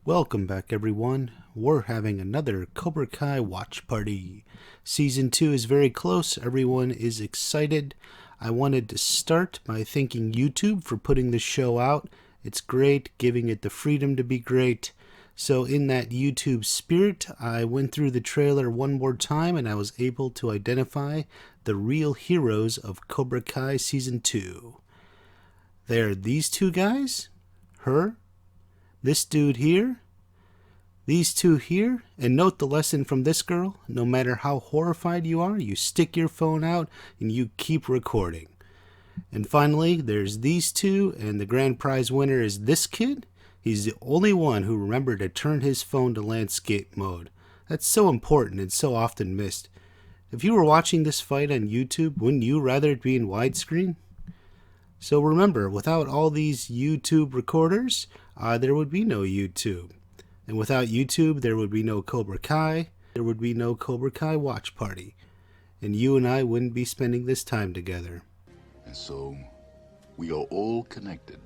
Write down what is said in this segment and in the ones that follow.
Welcome back, everyone. We're having another Cobra Kai watch party. Season 2 is very close. Everyone is excited. I wanted to start by thanking YouTube for putting this show out. It's great, giving it the freedom to be great. So in that YouTube spirit, I went through the trailer one more time and I was able to identify the real heroes of Cobra Kai Season 2. They're these two guys, her, this dude here, these two here, and note the lesson from this girl: no matter how horrified you are, you stick your phone out and you keep recording. And finally, there's these two, and the grand prize winner is this kid. He's the only one who remembered to turn his phone to landscape mode. That's so important and so often missed. If you were watching this fight on YouTube, wouldn't you rather it be in widescreen? So remember, without all these YouTube recorders, there would be no YouTube. And without YouTube, there would be no Cobra Kai. There would be no Cobra Kai watch party. And you and I wouldn't be spending this time together. And so, we are all connected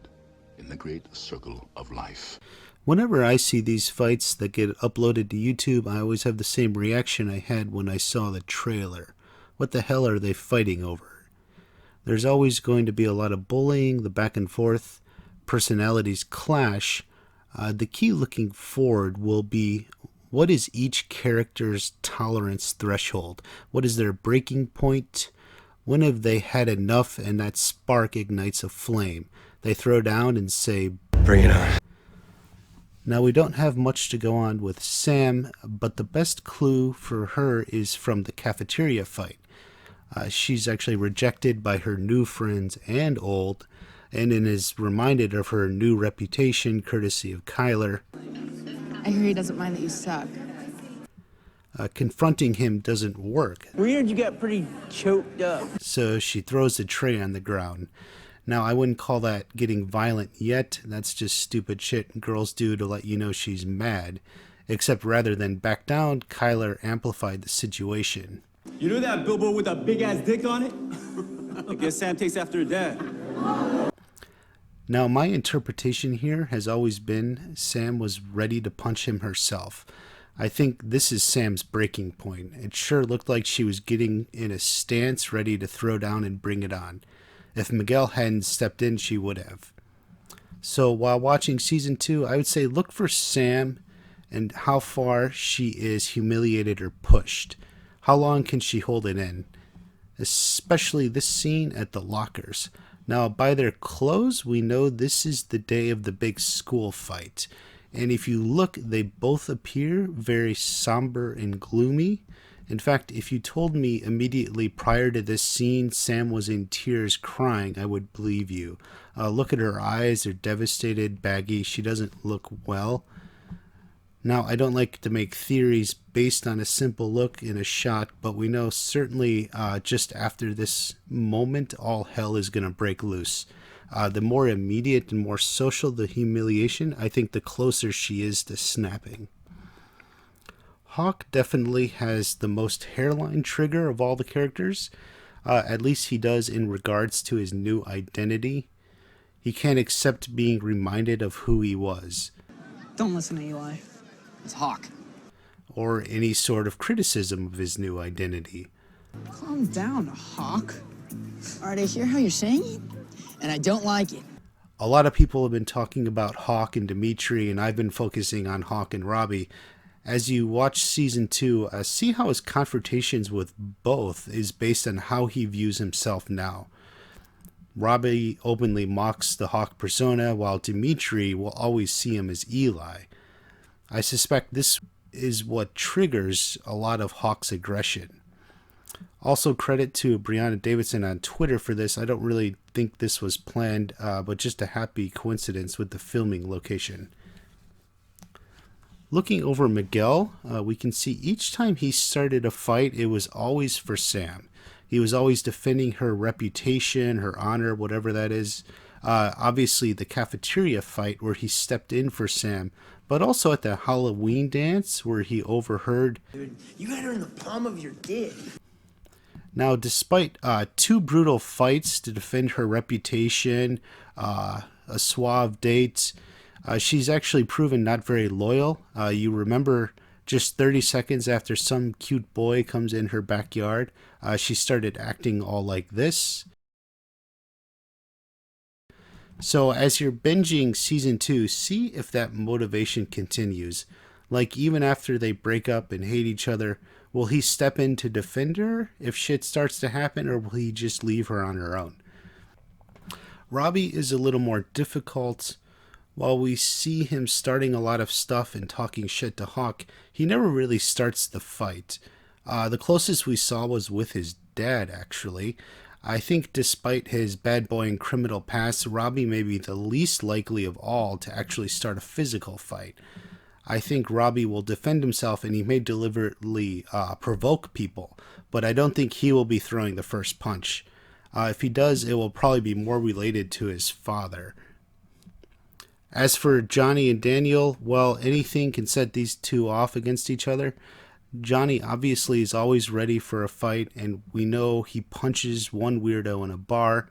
in the great circle of life. Whenever I see these fights that get uploaded to YouTube, I always have the same reaction I had when I saw the trailer. What the hell are they fighting over? There's always going to be a lot of bullying, the back and forth, personalities clash. The key looking forward will be, what is each character's tolerance threshold? What is their breaking point? When have they had enough and that spark ignites a flame? They throw down and say, "Bring it on." Now, we don't have much to go on with Sam, but the best clue for her is from the cafeteria fight. She's actually rejected by her new friends and old, and is reminded of her new reputation courtesy of Kyler. I hear he doesn't mind that you suck. Confronting him doesn't work. Weird, you got pretty choked up. So she throws the tray on the ground. Now, I wouldn't call that getting violent yet. That's just stupid shit girls do to let you know she's mad. Except rather than back down, Kyler amplified the situation. You know that billboard with that big ass dick on it? I guess Sam takes after her dad. Now, my interpretation here has always been Sam was ready to punch him herself. I think this is Sam's breaking point. It sure looked like she was getting in a stance ready to throw down and bring it on. If Miguel hadn't stepped in, she would have. So while watching Season 2, I would say look for Sam and how far she is humiliated or pushed. How long can she hold it in? Especially this scene at the lockers. Now, by their clothes, we know this is the day of the big school fight. And if you look, they both appear very somber and gloomy. In fact, if you told me immediately prior to this scene Sam was in tears crying, I would believe you. Look at her eyes, they're devastated, baggy. She doesn't look well. Now, I don't like to make theories based on a simple look in a shot, but we know certainly just after this moment, all hell is going to break loose. The more immediate and more social the humiliation, I think the closer she is to snapping. Hawk definitely has the most hairline trigger of all the characters. At least he does in regards to his new identity. He can't accept being reminded of who he was. Don't listen to Eli. It's Hawk. Or any sort of criticism of his new identity. Calm down, Hawk. All right, I hear how you're saying it, and I don't like it. A lot of people have been talking about Hawk and Dimitri, and I've been focusing on Hawk and Robbie. As you watch Season 2, see how his confrontations with both is based on how he views himself now. Robbie openly mocks the Hawk persona, while Dimitri will always see him as Eli. I suspect this is what triggers a lot of Hawk's aggression. Also, credit to Brianna Davidson on Twitter for this. I don't really think this was planned, but just a happy coincidence with the filming location. Looking over Miguel, we can see each time he started a fight, it was always for Sam. He was always defending her reputation, her honor, whatever that is. Obviously, the cafeteria fight where he stepped in for Sam, but also at the Halloween dance where he overheard, Dude, you got her in the palm of your dick. Now, despite two brutal fights to defend her reputation, a suave date, She's actually proven not very loyal. You remember just 30 seconds after some cute boy comes in her backyard, she started acting all like this. So as you're binging season 2, see if that motivation continues. Like even after they break up and hate each other, will he step in to defend her if shit starts to happen, or will he just leave her on her own? Robbie is a little more difficult. While we see him starting a lot of stuff and talking shit to Hawk, he never really starts the fight. The closest we saw was with his dad, actually. I think despite his bad boy and criminal past, Robbie may be the least likely of all to actually start a physical fight. I think Robbie will defend himself and he may deliberately provoke people, but I don't think he will be throwing the first punch. If he does, it will probably be more related to his father. As for Johnny and Daniel, well, anything can set these two off against each other. Johnny obviously is always ready for a fight, and we know he punches one weirdo in a bar.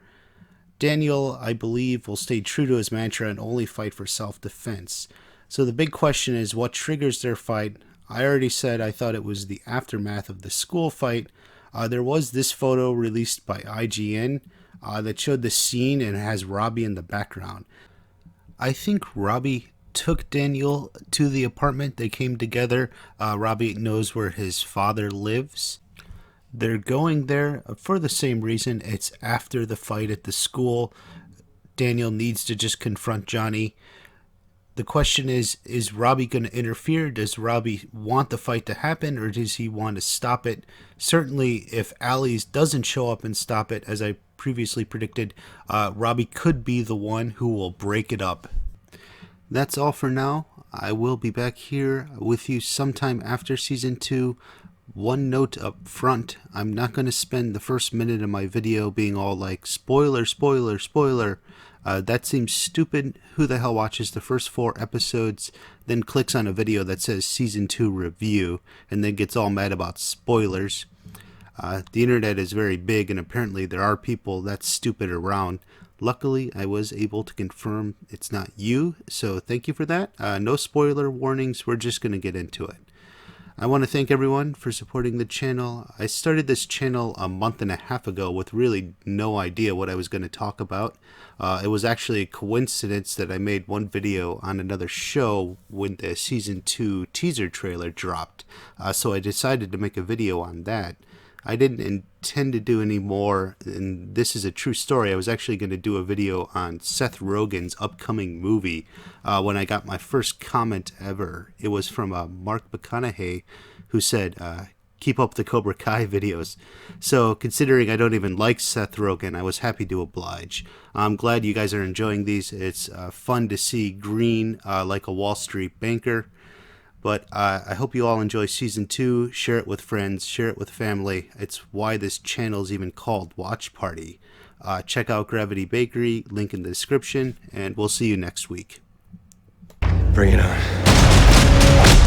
Daniel, I believe, will stay true to his mantra and only fight for self-defense. So the big question is, what triggers their fight? I already said I thought it was the aftermath of the school fight. There was this photo released by IGN that showed the scene and has Robbie in the background. I think Robbie took Daniel to the apartment. They came together. Robbie knows where his father lives. They're going there for the same reason. It's after the fight at the school. Daniel needs to just confront Johnny. The question is Robbie going to interfere? Does Robbie want the fight to happen, or does he want to stop it? Certainly, if Allie's doesn't show up and stop it, as I previously predicted, Robbie could be the one who will break it up. That's all for now. I will be back here with you sometime after season 2. One note up front, I'm not going to spend the first minute of my video being all like, spoiler, spoiler, spoiler. That seems stupid. Who the hell watches the first 4 episodes, then clicks on a video that says season 2 review, and then gets all mad about spoilers? The internet is very big, and apparently there are people that stupid around. Luckily, I was able to confirm it's not you, so thank you for that. No spoiler warnings, we're just going to get into it. I want to thank everyone for supporting the channel. I started this channel a month and a half ago with really no idea what I was going to talk about. It was actually a coincidence that I made one video on another show when the season 2 teaser trailer dropped. So I decided to make a video on that. I didn't intend to do any more, and this is a true story. I was actually going to do a video on Seth Rogen's upcoming movie when I got my first comment ever. It was from Mark McConaughey, who said, keep up the Cobra Kai videos. So considering I don't even like Seth Rogen, I was happy to oblige. I'm glad you guys are enjoying these. It's fun to see green like a Wall Street banker. But I hope you all enjoy season 2. Share it with friends. Share it with family. It's why this channel is even called Watch Party. Check out Gravity Bakery. Link in the description. And we'll see you next week. Bring it on.